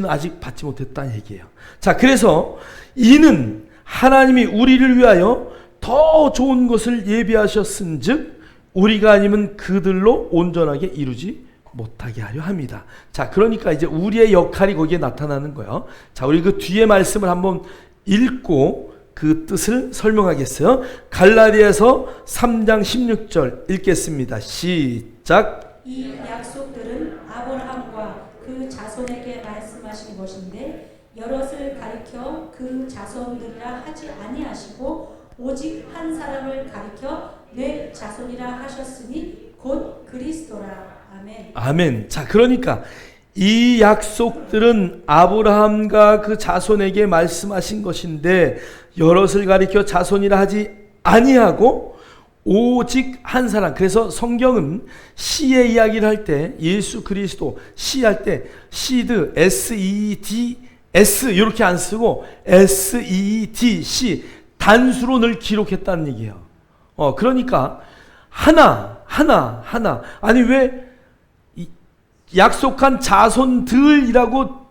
아직 받지 못했다는 얘기예요. 자, 그래서 이는 하나님이 우리를 위하여 더 좋은 것을 예비하셨은즉 우리가 아니면 그들로 온전하게 이루지 못하게 하려 합니다. 자, 그러니까 이제 우리의 역할이 거기에 나타나는 거예요. 자, 우리 그 뒤에 말씀을 한번 읽고 그 뜻을 설명하겠어요. 갈라디아서 3장 16절 읽겠습니다. 시작. 이 약속들은 아브라함과 그 자손에게 말씀하신 것인데 여럿을 가리켜 그 자손들이라 하지 아니하시고 오직 한 사람을 가리켜 내 자손이라 하셨으니 곧 그리스도라. 아멘. 아멘. 자, 그러니까 이 약속들은 아브라함과 그 자손에게 말씀하신 것인데 여럿을 가리켜 자손이라 하지 아니하고 오직 한 사람. 그래서 성경은 씨의 이야기를 할 때 예수 그리스도 씨할 때 시드 SED 이렇게 안 쓰고 SED 단수로 늘 기록했다는 얘기예요. 그러니까 하나 아니 왜 약속한 자손들이라고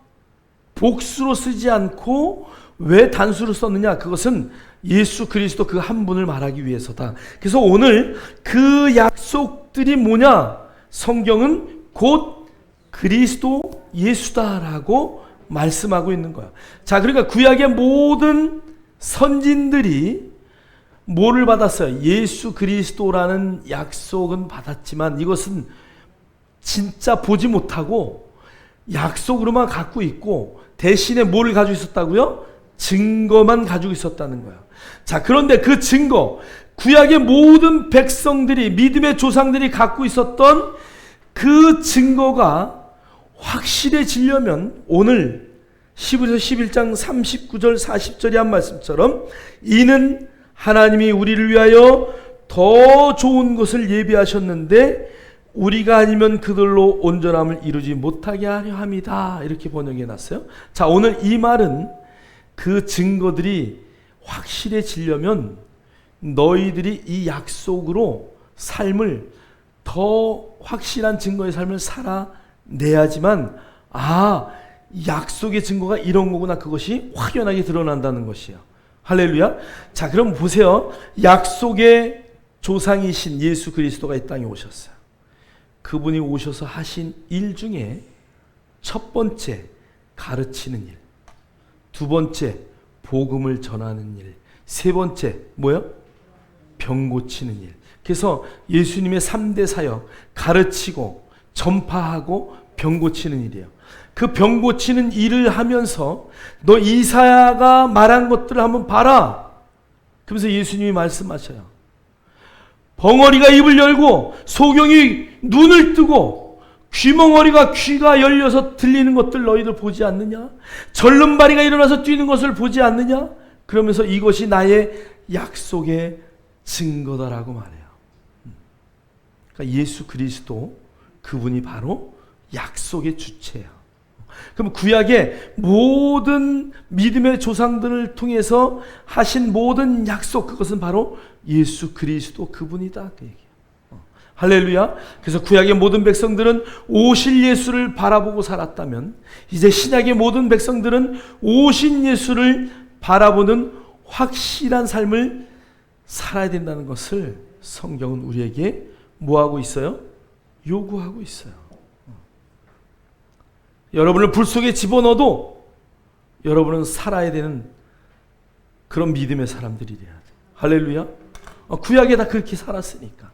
복수로 쓰지 않고 왜 단수로 썼느냐? 그것은 예수 그리스도 그 한 분을 말하기 위해서다. 그래서 오늘 그 약속들이 뭐냐? 성경은 곧 그리스도 예수다라고 말씀하고 있는 거야. 자, 그러니까 구약의 모든 선진들이 뭐를 받았어요? 예수 그리스도라는 약속은 받았지만 이것은 진짜 보지 못하고 약속으로만 갖고 있고 대신에 뭐를 가지고 있었다고요? 증거만 가지고 있었다는 거야. 자, 그런데 그 증거, 구약의 모든 백성들이, 믿음의 조상들이 갖고 있었던 그 증거가 확실해지려면 오늘 히브리서 11장 39절 40절의 한 말씀처럼 이는 하나님이 우리를 위하여 더 좋은 것을 예비하셨는데 우리가 아니면 그들로 온전함을 이루지 못하게 하려 함이다. 이렇게 번역해 놨어요. 자, 오늘 이 말은 그 증거들이 확실해지려면 너희들이 이 약속으로 삶을 더 확실한 증거의 삶을 살아내야지만 약속의 증거가 이런 거구나. 그것이 확연하게 드러난다는 것이에요. 할렐루야. 자, 그럼 보세요. 약속의 조상이신 예수 그리스도가 이 땅에 오셨어요. 그분이 오셔서 하신 일 중에 첫 번째 가르치는 일, 두 번째 복음을 전하는 일, 세 번째 뭐요? 병 고치는 일. 그래서 예수님의 3대 사역, 가르치고 전파하고 병 고치는 일이에요. 그 병 고치는 일을 하면서 너 이사야가 말한 것들을 한번 봐라. 그러면서 예수님이 말씀하셔요. 벙어리가 입을 열고 소경이 눈을 뜨고 귀멍어리가 귀가 열려서 들리는 것들 너희들 보지 않느냐? 절름발이가 일어나서 뛰는 것을 보지 않느냐? 그러면서 이것이 나의 약속의 증거다라고 말해요. 그러니까 예수 그리스도 그분이 바로 약속의 주체예요. 그럼 구약의 모든 믿음의 조상들을 통해서 하신 모든 약속, 그것은 바로 예수 그리스도 그분이다 그 얘기예요. 할렐루야. 그래서 구약의 모든 백성들은 오실 예수를 바라보고 살았다면 이제 신약의 모든 백성들은 오신 예수를 바라보는 확실한 삶을 살아야 된다는 것을 성경은 우리에게 뭐하고 있어요? 요구하고 있어요. 여러분을 불 속에 집어넣어도 여러분은 살아야 되는 그런 믿음의 사람들이래야 돼. 할렐루야. 구약에 다 그렇게 살았으니까.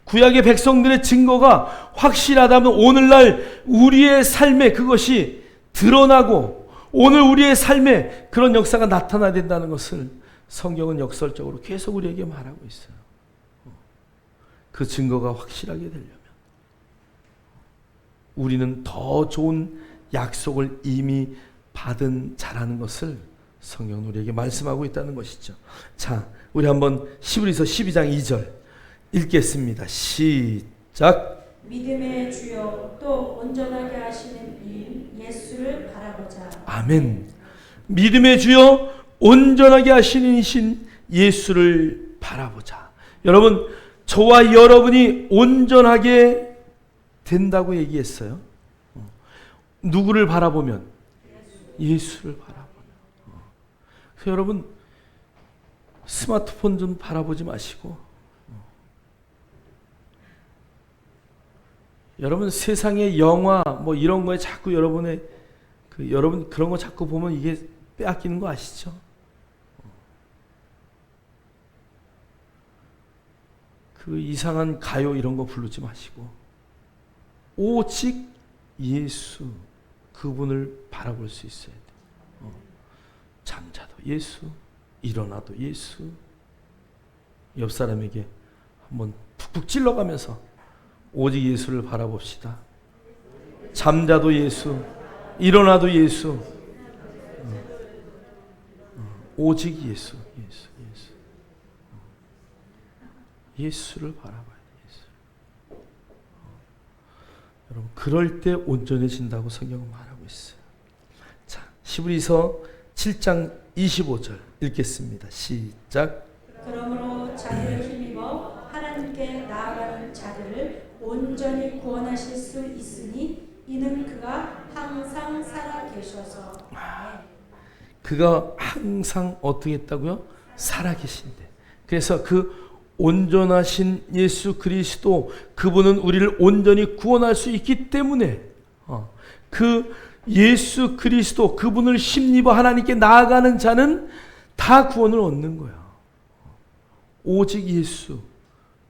구약의 백성들의 증거가 확실하다면 오늘날 우리의 삶에 그것이 드러나고 오늘 우리의 삶에 그런 역사가 나타나야 된다는 것을 성경은 역설적으로 계속 우리에게 말하고 있어요. 그 증거가 확실하게 되려면 우리는 더 좋은 약속을 이미 받은 자라는 것을 성경은 우리에게 말씀하고 있다는 것이죠. 자, 우리 한번 히브리서 12장 2절 읽겠습니다. 시작. 믿음의 주요 또 온전하게 하시는 이 예수를 바라보자. 아멘. 믿음의 주요 온전하게 하시는 이신 예수를 바라보자. 여러분, 저와 여러분이 온전하게 된다고 얘기했어요. 누구를 바라보면? 예수를 바라보면. 그래서 여러분, 스마트폰 좀 바라보지 마시고 여러분 세상의 영화 뭐 이런 거에 자꾸 여러분 그런 거 자꾸 보면 이게 빼앗기는 거 아시죠? 그 이상한 가요 이런 거 부르지 마시고 오직 예수 그분을 바라볼 수 있어야 돼요. 잠자도 예수, 일어나도 예수. 옆 사람에게 한번 푹푹 찔러가면서 오직 예수를 바라봅시다. 잠자도 예수, 일어나도 예수. 오직 예수, 예수, 예수. 예수를 바라봐야 돼. 예수. 여러분, 그럴 때 온전해진다고 성경은 말하고 있어요. 자, 히브리서 7장 25절 읽겠습니다. 시작. 그러므로 자기를 힘입어 하나님께 나아가는 자들을 온전히 구원하실 수 있으니 이는 그가 항상 살아 계셔서. 그가 항상 어떻게 했다고요? 살아 계신데. 그래서 그 온전하신 예수 그리스도 그분은 우리를 온전히 구원할 수 있기 때문에 그 예수 그리스도 그분을 힘입어 하나님께 나아가는 자는 다 구원을 얻는 거야. 오직 예수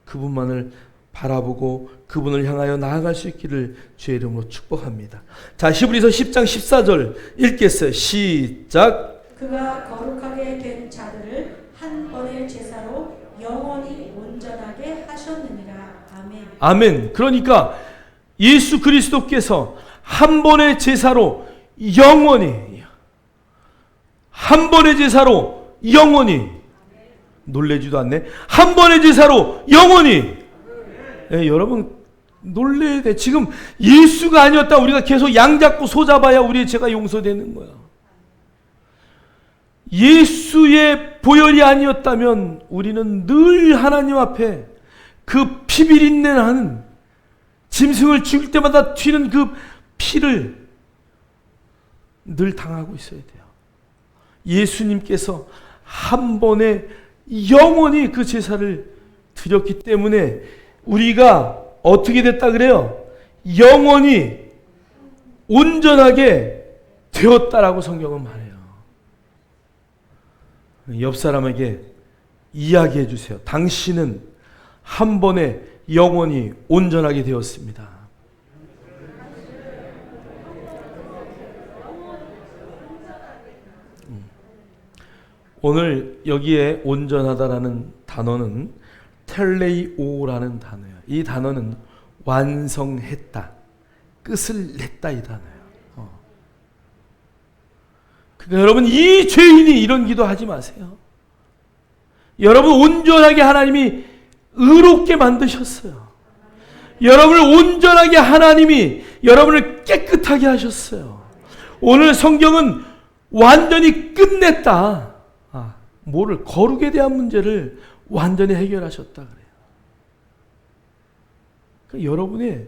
그분만을 바라보고 그분을 향하여 나아갈 수 있기를 주의 이름으로 축복합니다. 자, 히브리서 10장 14절 읽겠어요. 시작. 그가 거룩하게 된 자들을 한 번의 제사로 영원히 온전하게 하셨느니라. 아멘. 아멘. 그러니까 예수 그리스도께서 한 번의 제사로 영원히 한 번의 제사로 영원히 놀래지도 않네. 한 번의 제사로 영원히. 여러분 놀래야 돼. 지금 예수가 아니었다 우리가 계속 양 잡고 소 잡아야 우리의 죄가 용서되는 거야. 예수의 보혈이 아니었다면 우리는 늘 하나님 앞에 그 피비린내 나는 짐승을 죽일 때마다 튀는 그 피를 늘 당하고 있어야 돼요. 예수님께서 한 번에 영원히 그 제사를 드렸기 때문에 우리가 어떻게 됐다 그래요? 영원히 온전하게 되었다라고 성경은 말해요. 옆 사람에게 이야기해 주세요. 당신은 한 번에 영원히 온전하게 되었습니다. 오늘 여기에 온전하다라는 단어는 텔레이오라는 단어예요. 이 단어는 완성했다, 끝을 냈다 이 단어예요. 그러니까 여러분 이 죄인이 이런 기도 하지 마세요. 여러분 온전하게 하나님이 의롭게 만드셨어요. 여러분을 온전하게 하나님이 여러분을 깨끗하게 하셨어요. 오늘 성경은 완전히 끝냈다. 뭐를 거룩에 대한 문제를 완전히 해결하셨다 그래요. 그러니까 여러분의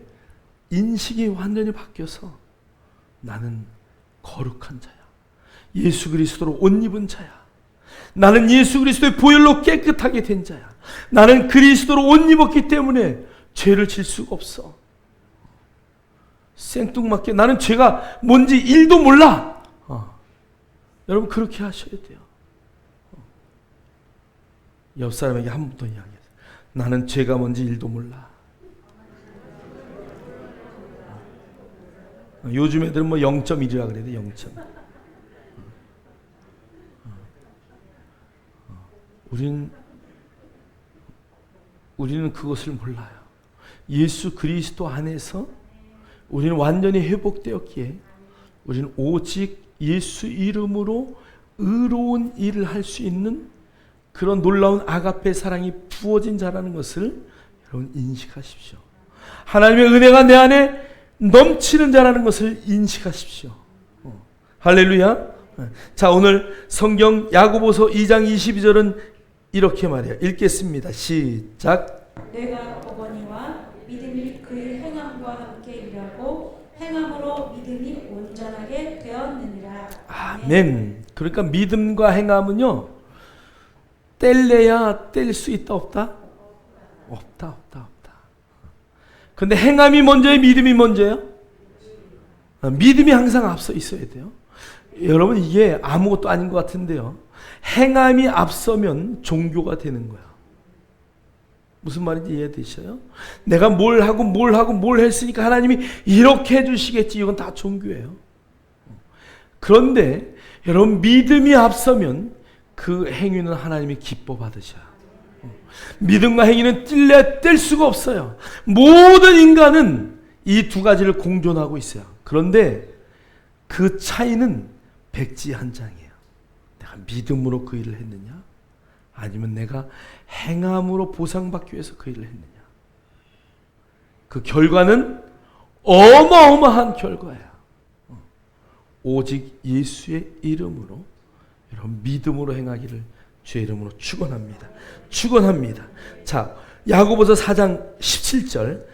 인식이 완전히 바뀌어서 나는 거룩한 자야. 예수 그리스도로 옷 입은 자야. 나는 예수 그리스도의 보혈로 깨끗하게 된 자야. 나는 그리스도로 옷 입었기 때문에 죄를 질 수가 없어. 생뚱맞게 나는 죄가 뭔지 1도 몰라. 여러분 그렇게 하셔야 돼요. 옆 사람에게 한 번 더 이야기해요. 나는 죄가 뭔지 1도 몰라. 요즘 애들은 뭐 0.1이라 그래야 돼. 0.1. 우리는 그것을 몰라요. 예수 그리스도 안에서 우리는 완전히 회복되었기에 우리는 오직 예수 이름으로 의로운 일을 할 수 있는 그런 놀라운 아가페 사랑이 부어진 자라는 것을 여러분 인식하십시오. 하나님의 은혜가 내 안에 넘치는 자라는 것을 인식하십시오. 할렐루야. 자, 오늘 성경 야고보서 2장 22절은 이렇게 말해요. 읽겠습니다. 시작. 내가 보거니와 믿음이 그의 행함과 함께 일하고 행함으로 믿음이 온전하게 되었느니라. 아멘. 그러니까 믿음과 행함은요, 뗄래야 뗄 수 있다 없다? 없다. 근데 행함이 먼저예요, 믿음이 먼저예요? 믿음이 항상 앞서 있어야 돼요. 여러분, 이게 아무것도 아닌 것 같은데요, 행함이 앞서면 종교가 되는 거야. 무슨 말인지 이해되셔요? 내가 뭘 하고 했으니까 하나님이 이렇게 해주시겠지. 이건 다 종교예요. 그런데 여러분, 믿음이 앞서면 그 행위는 하나님이 기뻐 받으셔요. 믿음과 행위는 뗄 수가 없어요. 모든 인간은 이 두 가지를 공존하고 있어요. 그런데 그 차이는 백지한장이에요. 내가 믿음으로 그 일을 했느냐, 아니면 내가 행함으로 보상받기 위해서 그 일을 했느냐. 그 결과는 어마어마한 결과예요. 오직 예수의 이름으로, 여러분 믿음으로 행하기를 주의 이름으로 축원합니다. 자, 야고보서 4장 17절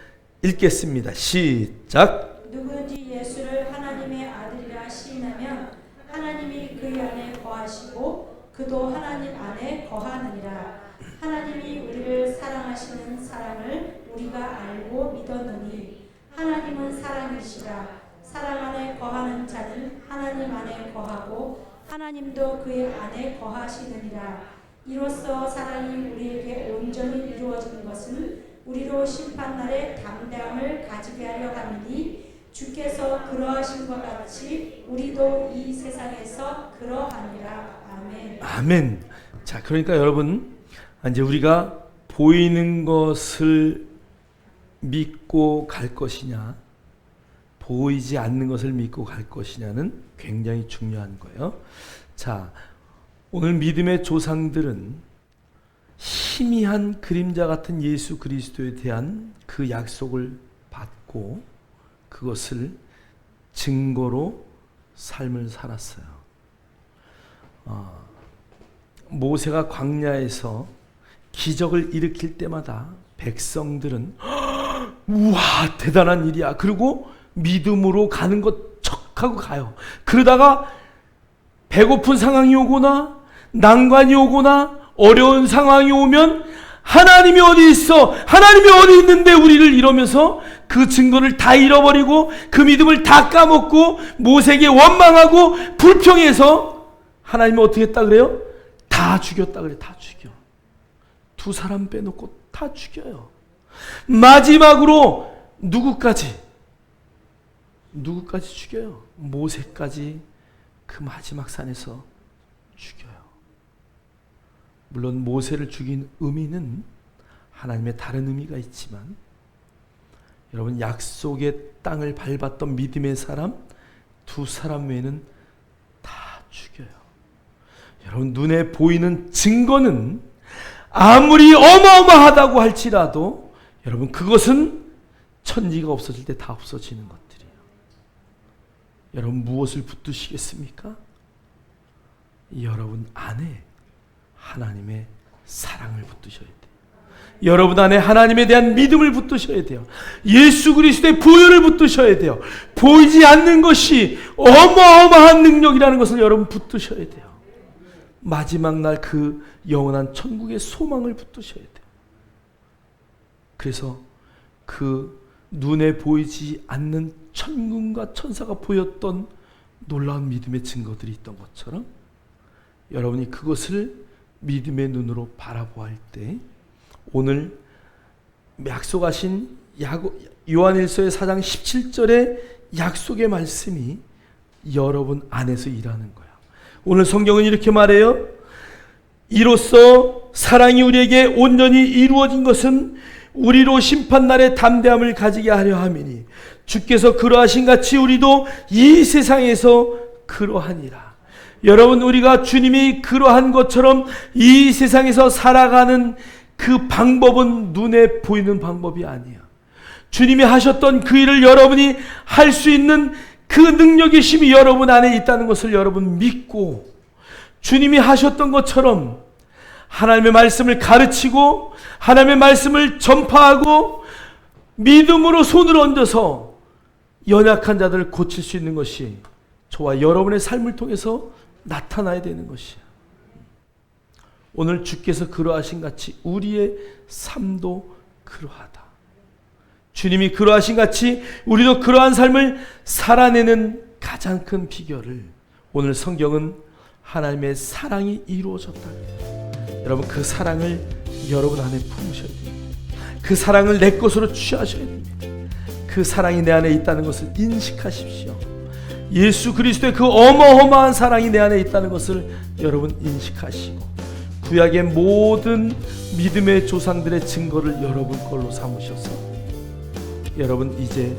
읽겠습니다. 시작. 누구든지 예수를 하나님의 아들이라 시인하면 하나님이 그의 안에 거하시고 그도 하나님 안에 거하느니라. 하나님이 우리를 사랑하시는 사랑을 우리가 알고 믿었느니 하나님은 사랑이시라. 사랑 안에 거하는 자는 하나님 안에 거하고 하나님도 그의 안에 거하시느니라. 이로써 사랑이 우리에게 온전히 이루어진 것은 우리로 심판날에 담대함을 가지게 하려 함이니 주께서 그러하신 것 같이 우리도 이 세상에서 그러하니라. 아멘. 아멘. 자, 그러니까 여러분, 이제 우리가 보이는 것을 믿고 갈 것이냐, 보이지 않는 것을 믿고 갈 것이냐는 굉장히 중요한 거예요. 자, 오늘 믿음의 조상들은 희미한 그림자 같은 예수 그리스도에 대한 그 약속을 받고 그것을 증거로 삶을 살았어요. 모세가 광야에서 기적을 일으킬 때마다 백성들은 우와, 대단한 일이야. 그리고 믿음으로 가는 것 척하고 가요. 그러다가 배고픈 상황이 오거나 난관이 오거나 어려운 상황이 오면 하나님이 어디 있어? 하나님이 어디 있는데 우리를, 이러면서 그 증거를 다 잃어버리고 그 믿음을 다 까먹고 모세에게 원망하고 불평해서 하나님이 어떻게 했다 그래요? 다 죽였다 그래. 다 죽여. 두 사람 빼놓고 다 죽여요. 마지막으로 누구까지 죽여요? 모세까지 그 마지막 산에서 죽여요. 물론 모세를 죽인 의미는 하나님의 다른 의미가 있지만, 여러분, 약속의 땅을 밟았던 믿음의 사람 두 사람 외에는 다 죽여요. 여러분, 눈에 보이는 증거는 아무리 어마어마하다고 할지라도 여러분, 그것은 천지가 없어질 때 다 없어지는 것들이에요. 여러분, 무엇을 붙드시겠습니까? 여러분 안에 하나님의 사랑을 붙드셔야 돼요. 여러분 안에 하나님에 대한 믿음을 붙드셔야 돼요. 예수 그리스도의 보혈을 붙드셔야 돼요. 보이지 않는 것이 어마어마한 능력이라는 것을 여러분 붙드셔야 돼요. 마지막 날 그 영원한 천국의 소망을 붙드셔야 돼요. 그래서 그 눈에 보이지 않는 천군과 천사가 보였던 놀라운 믿음의 증거들이 있던 것처럼 여러분이 그것을 믿음의 눈으로 바라보아 할 때 오늘 약속하신 요한일서의 4장 17절의 약속의 말씀이 여러분 안에서 일하는 거야. 오늘 성경은 이렇게 말해요. 이로써 사랑이 우리에게 온전히 이루어진 것은 우리로 심판날의 담대함을 가지게 하려 함이니 주께서 그러하신 같이 우리도 이 세상에서 그러하니라. 여러분, 우리가 주님이 그러한 것처럼 이 세상에서 살아가는 그 방법은 눈에 보이는 방법이 아니야. 주님이 하셨던 그 일을 여러분이 할 수 있는 그 능력의 힘이 여러분 안에 있다는 것을 여러분 믿고 주님이 하셨던 것처럼 하나님의 말씀을 가르치고 하나님의 말씀을 전파하고 믿음으로 손을 얹어서 연약한 자들을 고칠 수 있는 것이 저와 여러분의 삶을 통해서 나타나야 되는 것이야. 오늘 주께서 그러하신 같이 우리의 삶도 그러하다. 주님이 그러하신 같이 우리도 그러한 삶을 살아내는 가장 큰 비결을 오늘 성경은 하나님의 사랑이 이루어졌다. 여러분, 그 사랑을 여러분 안에 품으셔야 됩니다. 그 사랑을 내 것으로 취하셔야 됩니다. 그 사랑이 내 안에 있다는 것을 인식하십시오. 예수 그리스도의 그 어마어마한 사랑이 내 안에 있다는 것을 여러분 인식하시고 구약의 모든 믿음의 조상들의 증거를 여러분 걸로 삼으셔서 여러분 이제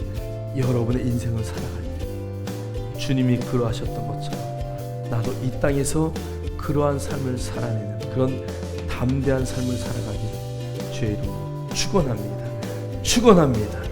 여러분의 인생을 살아갈 때 주님이 그러하셨던 것처럼 나도 이 땅에서 그러한 삶을 살아내는 그런 담대한 삶을 살아가기를 주의 이름으로 축원합니다. 축원합니다.